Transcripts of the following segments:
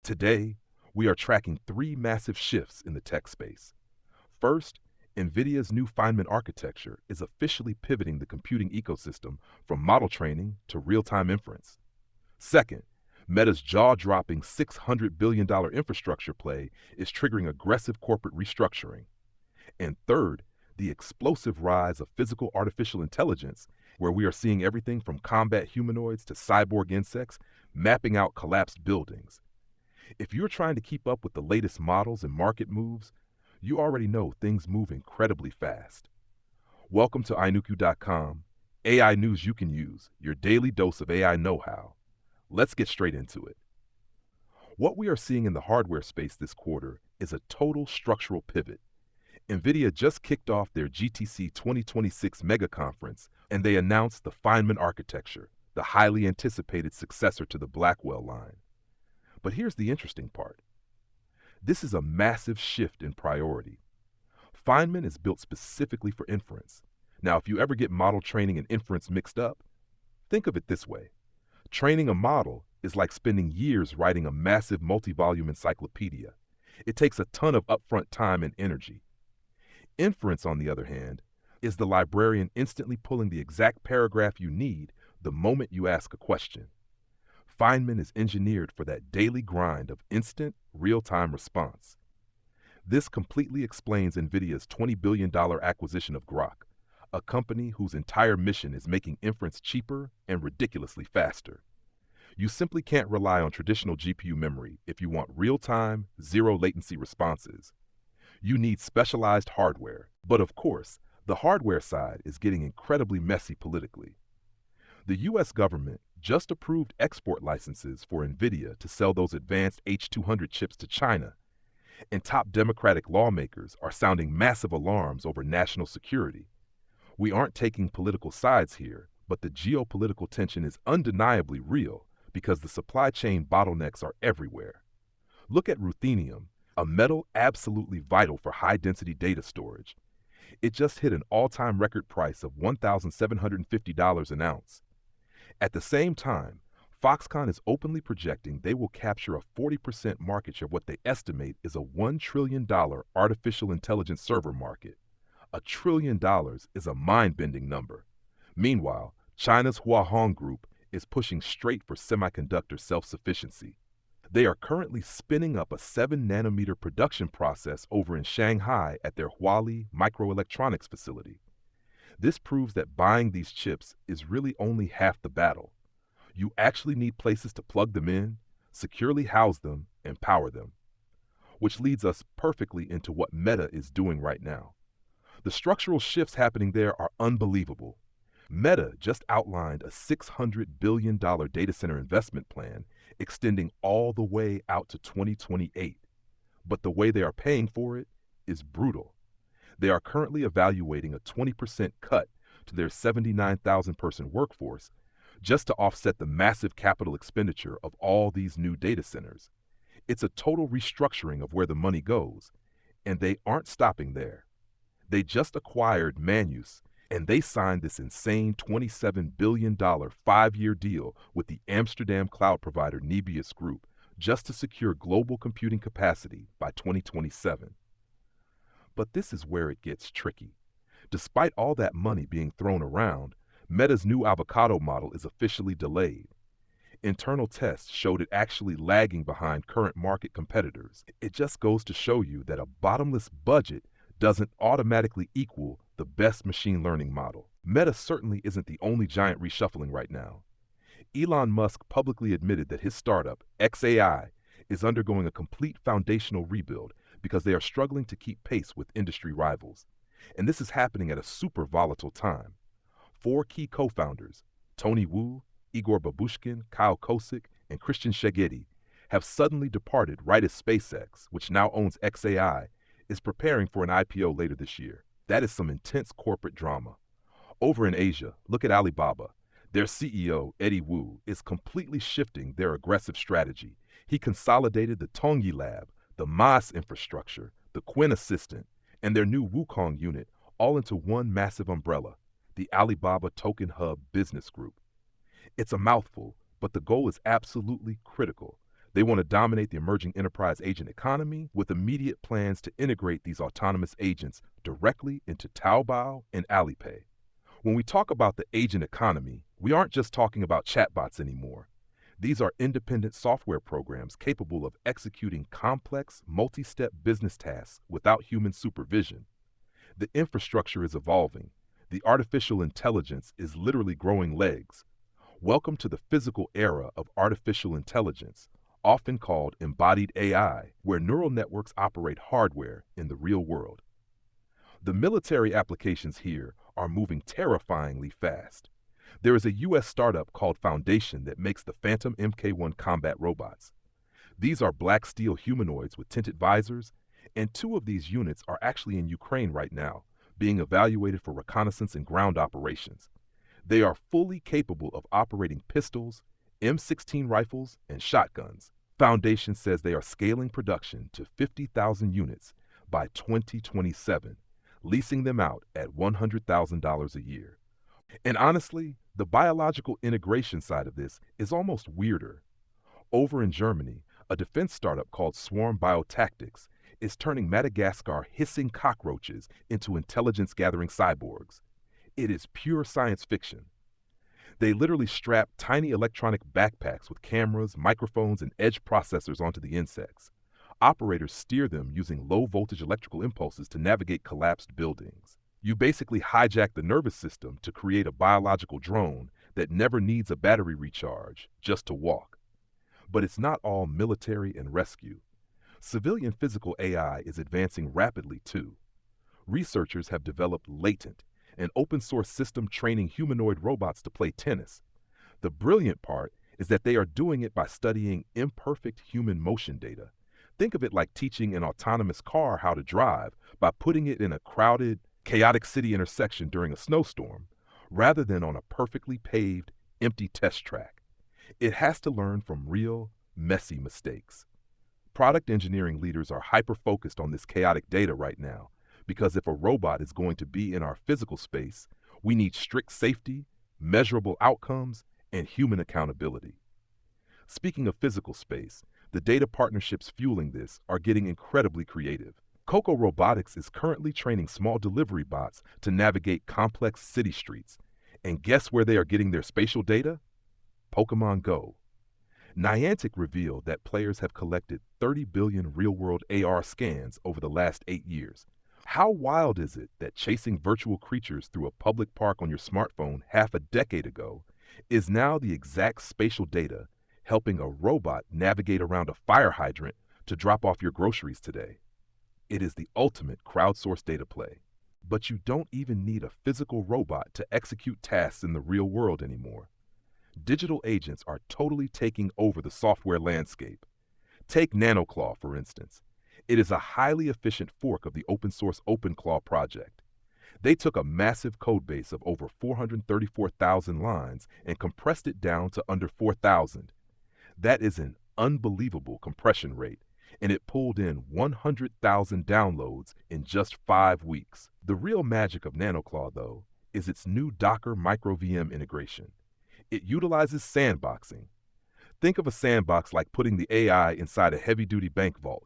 Today, we are tracking three massive shifts in the tech space. First, Nvidia's new Feynman architecture is officially pivoting the computing ecosystem from model training to real-time inference. Second, Meta's jaw-dropping $600 billion infrastructure play is triggering aggressive corporate restructuring. And third, the explosive rise of physical artificial intelligence, where we are seeing everything from combat humanoids to cyborg insects mapping out collapsed buildings. If you're trying to keep up with the latest models and market moves, you already know things move incredibly fast. Welcome to inuku.com, AI news you can use, your daily dose of AI know-how. Let's get straight into it. What we are seeing in the hardware space this quarter is a total structural pivot. Nvidia just kicked off their GTC 2026 mega conference, and they announced the Feynman architecture, the highly anticipated successor to the Blackwell line. But here's the interesting part. This is a massive shift in priority. Feynman is built specifically for inference. Now, if you ever get model training and inference mixed up, think of it this way. Training a model is like spending years writing a massive multi-volume encyclopedia. It takes a ton of upfront time and energy. Inference, on the other hand, is the librarian instantly pulling the exact paragraph you need the moment you ask a question. Feynman is engineered for that daily grind of instant, real-time response. This completely explains Nvidia's $20 billion acquisition of Groq, a company whose entire mission is making inference cheaper and ridiculously faster. You simply can't rely on traditional GPU memory if you want real-time, zero-latency responses. You need specialized hardware, but of course, the hardware side is getting incredibly messy politically. The U.S. government just approved export licenses for Nvidia to sell those advanced H200 chips to China, and top Democratic lawmakers are sounding massive alarms over national security. We aren't taking political sides here, but the geopolitical tension is undeniably real because the supply chain bottlenecks are everywhere. Look at Ruthenium, a metal absolutely vital for high-density data storage. It just hit an all-time record price of $1,750 an ounce. At the same time, Foxconn is openly projecting they will capture a 40% market share of what they estimate is a $1 trillion artificial intelligence server market. $1 trillion is a mind-bending number. Meanwhile, China's Huahong Group is pushing straight for semiconductor self-sufficiency. They are currently spinning up a 7-nanometer production process over in Shanghai at their Huali microelectronics facility. This proves that buying these chips is really only half the battle. You actually need places to plug them in, securely house them, and power them. Which leads us perfectly into what Meta is doing right now. The structural shifts happening there are unbelievable. Meta just outlined a $600 billion data center investment plan extending all the way out to 2028. But the way they are paying for it is brutal. They are currently evaluating a 20% cut to their 79,000-person workforce just to offset the massive capital expenditure of all these new data centers. It's a total restructuring of where the money goes, and they aren't stopping there. They just acquired Manus, and they signed this insane $27 billion 5-year deal with the Amsterdam cloud provider Nebius Group just to secure global computing capacity by 2027. But this is where it gets tricky. Despite all that money being thrown around, Meta's new avocado model is officially delayed. Internal tests showed it actually lagging behind current market competitors. It just goes to show you that a bottomless budget doesn't automatically equal the best machine learning model. Meta certainly isn't the only giant reshuffling right now. Elon Musk publicly admitted that his startup, xAI, is undergoing a complete foundational rebuild because they are struggling to keep pace with industry rivals. And this is happening at a super volatile time. 4 key co-founders, Tony Wu, Igor Babushkin, Kyle Kosick, and Christian Szegedy, have suddenly departed right as SpaceX, which now owns xAI, is preparing for an IPO later this year. That is some intense corporate drama. Over in Asia, look at Alibaba. Their CEO, Eddie Wu, is completely shifting their aggressive strategy. He consolidated the Tongyi Lab, the MaaS infrastructure, the Quen Assistant, and their new Wukong unit all into one massive umbrella, the Alibaba Token Hub Business Group. It's a mouthful, but the goal is absolutely critical. They want to dominate the emerging enterprise agent economy with immediate plans to integrate these autonomous agents directly into Taobao and Alipay. When we talk about the agent economy, we aren't just talking about chatbots anymore. These are independent software programs capable of executing complex, multi-step business tasks without human supervision. The infrastructure is evolving. The artificial intelligence is literally growing legs. Welcome to the physical era of artificial intelligence, often called embodied AI, where neural networks operate hardware in the real world. The military applications here are moving terrifyingly fast. There is a U.S. startup called Foundation that makes the Phantom Mk1 combat robots. These are black steel humanoids with tinted visors, and 2 of these units are actually in Ukraine right now, being evaluated for reconnaissance and ground operations. They are fully capable of operating pistols, M16 rifles, and shotguns. Foundation says they are scaling production to 50,000 units by 2027, leasing them out at $100,000 a year. And honestly, the biological integration side of this is almost weirder. Over in Germany, a defense startup called Swarm Biotactics is turning Madagascar hissing cockroaches into intelligence-gathering cyborgs. It is pure science fiction. They literally strap tiny electronic backpacks with cameras, microphones, and edge processors onto the insects. Operators steer them using low-voltage electrical impulses to navigate collapsed buildings. You basically hijack the nervous system to create a biological drone that never needs a battery recharge, just to walk. But it's not all military and rescue. Civilian physical AI is advancing rapidly too. Researchers have developed Latent, an open-source system training humanoid robots to play tennis. The brilliant part is that they are doing it by studying imperfect human motion data. Think of it like teaching an autonomous car how to drive by putting it in a crowded, chaotic city intersection during a snowstorm, rather than on a perfectly paved, empty test track. It has to learn from real, messy mistakes. Product engineering leaders are hyper-focused on this chaotic data right now, because if a robot is going to be in our physical space, we need strict safety, measurable outcomes, and human accountability. Speaking of physical space, the data partnerships fueling this are getting incredibly creative. Coco Robotics is currently training small delivery bots to navigate complex city streets. And guess where they are getting their spatial data? Pokemon Go. Niantic revealed that players have collected 30 billion real-world AR scans over the last 8 years. How wild is it that chasing virtual creatures through a public park on your smartphone half a decade ago is now the exact spatial data helping a robot navigate around a fire hydrant to drop off your groceries today? It is the ultimate crowdsourced data play. But you don't even need a physical robot to execute tasks in the real world anymore. Digital agents are totally taking over the software landscape. Take NanoClaw, for instance. It is a highly efficient fork of the open-source OpenClaw project. They took a massive codebase of over 434,000 lines and compressed it down to under 4,000. That is an unbelievable compression rate, and it pulled in 100,000 downloads in just 5 weeks. The real magic of NanoClaw, though, is its new Docker micro-VM integration. It utilizes sandboxing. Think of a sandbox like putting the AI inside a heavy-duty bank vault.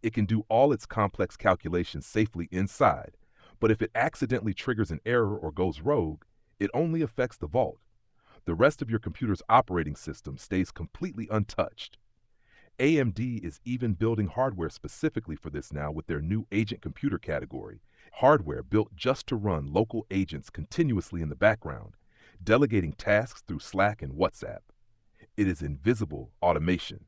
It can do all its complex calculations safely inside, but if it accidentally triggers an error or goes rogue, it only affects the vault. The rest of your computer's operating system stays completely untouched. AMD is even building hardware specifically for this now with their new agent computer category, hardware built just to run local agents continuously in the background, delegating tasks through Slack and WhatsApp. It is invisible automation.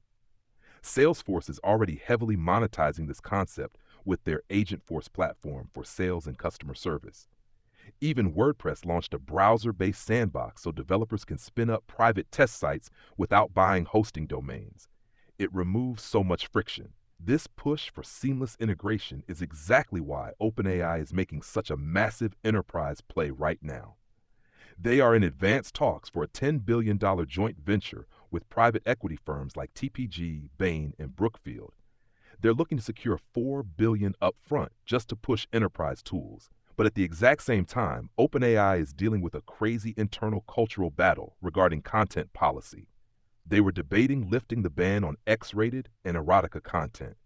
Salesforce is already heavily monetizing this concept with their Agentforce platform for sales and customer service. Even WordPress launched a browser-based sandbox so developers can spin up private test sites without buying hosting domains. It removes so much friction. This push for seamless integration is exactly why OpenAI is making such a massive enterprise play right now. They are in advanced talks for a $10 billion joint venture with private equity firms like TPG, Bain, and Brookfield. They're looking to secure $4 billion upfront just to push enterprise tools. But at the exact same time, OpenAI is dealing with a crazy internal cultural battle regarding content policy. They were debating lifting the ban on X-rated and erotica content.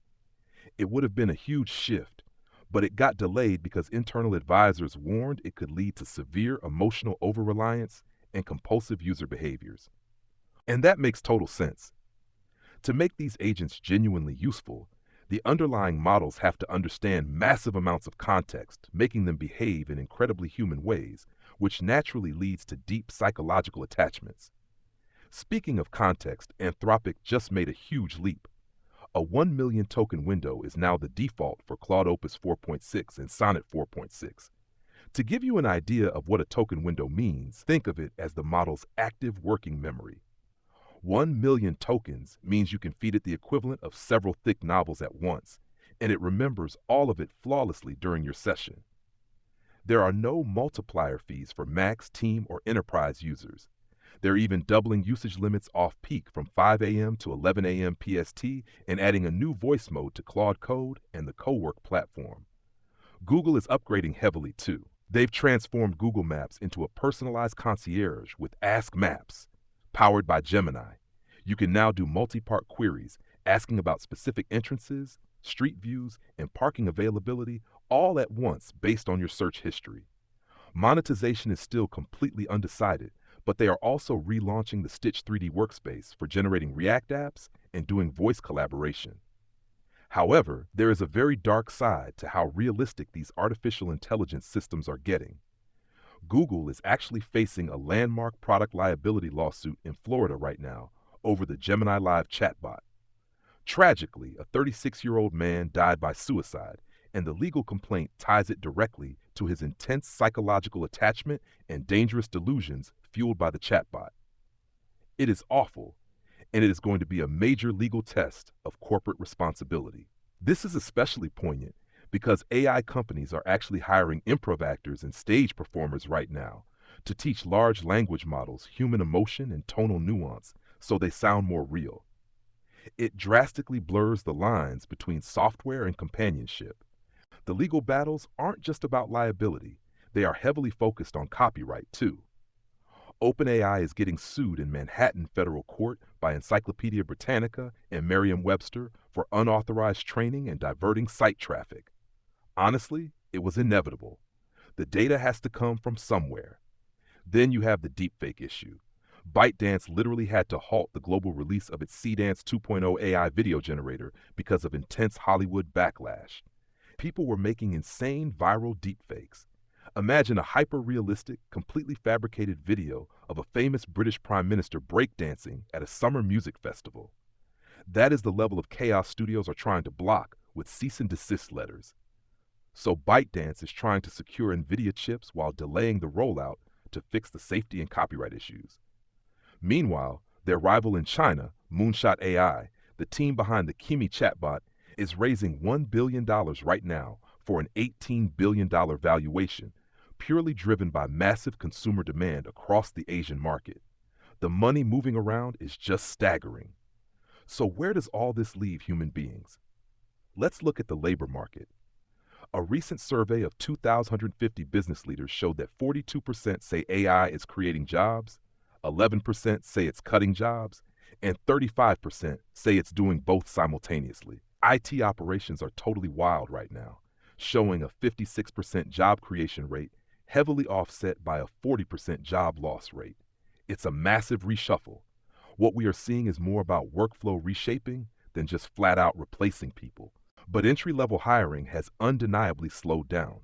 It would have been a huge shift, but it got delayed because internal advisors warned it could lead to severe emotional over-reliance and compulsive user behaviors. And that makes total sense. To make these agents genuinely useful, the underlying models have to understand massive amounts of context, making them behave in incredibly human ways, which naturally leads to deep psychological attachments. Speaking of context, Anthropic just made a huge leap. A 1 million token window is now the default for Claude Opus 4.6 and Sonnet 4.6. To give you an idea of what a token window means, think of it as the model's active working memory. 1 million tokens means you can feed it the equivalent of several thick novels at once, and it remembers all of it flawlessly during your session. There are no multiplier fees for Max, Team, or Enterprise users. They're even doubling usage limits off-peak from 5 a.m. to 11 a.m. PST and adding a new voice mode to Claude Code and the Cowork platform. Google is upgrading heavily too. They've transformed Google Maps into a personalized concierge with Ask Maps. Powered by Gemini, you can now do multi-part queries asking about specific entrances, street views, and parking availability all at once based on your search history. Monetization is still completely undecided, but they are also relaunching the Stitch 3D workspace for generating React apps and doing voice collaboration. However, there is a very dark side to how realistic these artificial intelligence systems are getting. Google is actually facing a landmark product liability lawsuit in Florida right now over the Gemini Live chatbot. Tragically, a 36-year-old man died by suicide, and the legal complaint ties it directly to his intense psychological attachment and dangerous delusions fueled by the chatbot. It is awful, and it is going to be a major legal test of corporate responsibility. This is especially poignant because AI companies are actually hiring improv actors and stage performers right now to teach large language models human emotion and tonal nuance so they sound more real. It drastically blurs the lines between software and companionship. The legal battles aren't just about liability, they are heavily focused on copyright too. OpenAI is getting sued in Manhattan federal court by Encyclopedia Britannica and Merriam-Webster for unauthorized training and diverting site traffic. Honestly, it was inevitable. The data has to come from somewhere. Then you have the deepfake issue. ByteDance literally had to halt the global release of its Seedance 2.0 AI video generator because of intense Hollywood backlash. People were making insane viral deepfakes. Imagine a hyper-realistic, completely fabricated video of a famous British Prime Minister breakdancing at a summer music festival. That is the level of chaos studios are trying to block with cease and desist letters. So ByteDance is trying to secure Nvidia chips while delaying the rollout to fix the safety and copyright issues. Meanwhile, their rival in China, Moonshot AI, the team behind the Kimi chatbot, is raising $1 billion right now for an $18 billion valuation, purely driven by massive consumer demand across the Asian market. The money moving around is just staggering. So where does all this leave human beings? Let's look at the labor market. A recent survey of 2,050 business leaders showed that 42% say AI is creating jobs, 11% say it's cutting jobs, and 35% say it's doing both simultaneously. IT operations are totally wild right now, showing a 56% job creation rate, heavily offset by a 40% job loss rate. It's a massive reshuffle. What we are seeing is more about workflow reshaping than just flat out replacing people. But entry-level hiring has undeniably slowed down.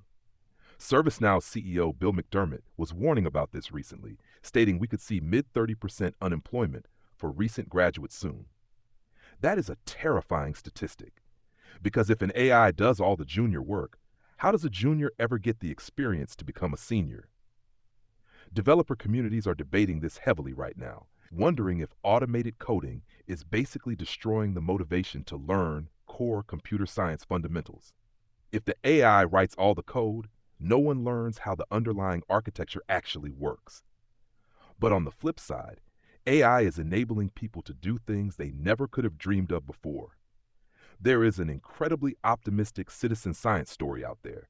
ServiceNow's CEO Bill McDermott was warning about this recently, stating we could see mid-30% unemployment for recent graduates soon. That is a terrifying statistic, because if an AI does all the junior work, how does a junior ever get the experience to become a senior? Developer communities are debating this heavily right now, wondering if automated coding is basically destroying the motivation to learn core computer science fundamentals. If the AI writes all the code, no one learns how the underlying architecture actually works. But on the flip side, AI is enabling people to do things they never could have dreamed of before. There is an incredibly optimistic citizen science story out there.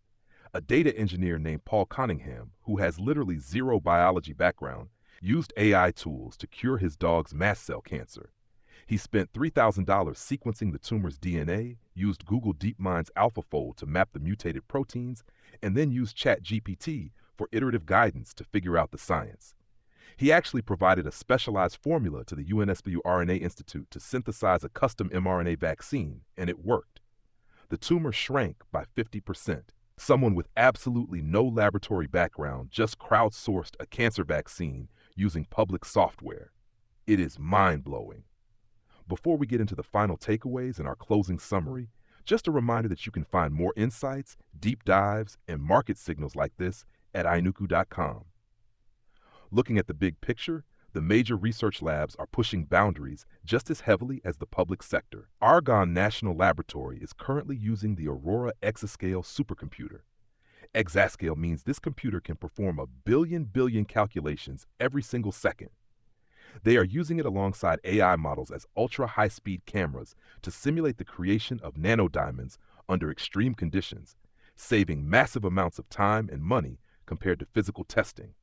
A data engineer named Paul Cunningham, who has literally zero biology background, used AI tools to cure his dog's mast cell cancer. He spent $3,000 sequencing the tumor's DNA, used Google DeepMind's AlphaFold to map the mutated proteins, and then used ChatGPT for iterative guidance to figure out the science. He actually provided a specialized formula to the UNSW RNA Institute to synthesize a custom mRNA vaccine, and it worked. The tumor shrank by 50%. Someone with absolutely no laboratory background just crowdsourced a cancer vaccine using public software. It is mind-blowing. Before we get into the final takeaways and our closing summary, just a reminder that you can find more insights, deep dives, and market signals like this at inuku.com. Looking at the big picture, the major research labs are pushing boundaries just as heavily as the public sector. Argonne National Laboratory is currently using the Aurora Exascale supercomputer. Exascale means this computer can perform a billion calculations every single second. They are using it alongside AI models as ultra-high-speed cameras to simulate the creation of nanodiamonds under extreme conditions, saving massive amounts of time and money compared to physical testing.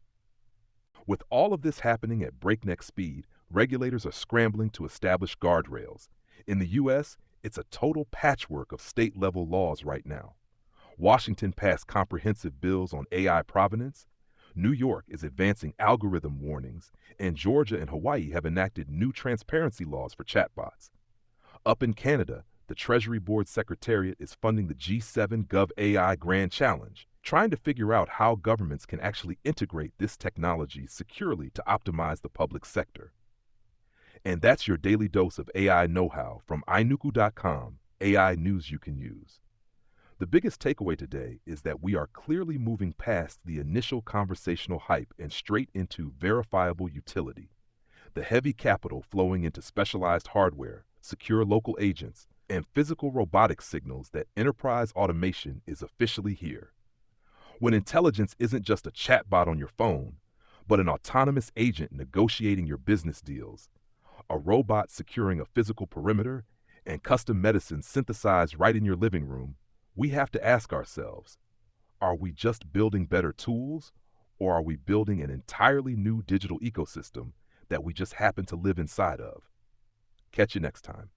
With all of this happening at breakneck speed, regulators are scrambling to establish guardrails. In the U.S., it's a total patchwork of state-level laws right now. Washington passed comprehensive bills on AI provenance. New York is advancing algorithm warnings, and Georgia and Hawaii have enacted new transparency laws for chatbots. Up in Canada, the Treasury Board Secretariat is funding the G7 GovAI Grand Challenge, trying to figure out how governments can actually integrate this technology securely to optimize the public sector. And that's your daily dose of AI know-how from inuku.com, AI news you can use. The biggest takeaway today is that we are clearly moving past the initial conversational hype and straight into verifiable utility. The heavy capital flowing into specialized hardware, secure local agents, and physical robotics signals that enterprise automation is officially here. When intelligence isn't just a chatbot on your phone, but an autonomous agent negotiating your business deals, a robot securing a physical perimeter, and custom medicine synthesized right in your living room, we have to ask ourselves, are we just building better tools, or are we building an entirely new digital ecosystem that we just happen to live inside of? Catch you next time.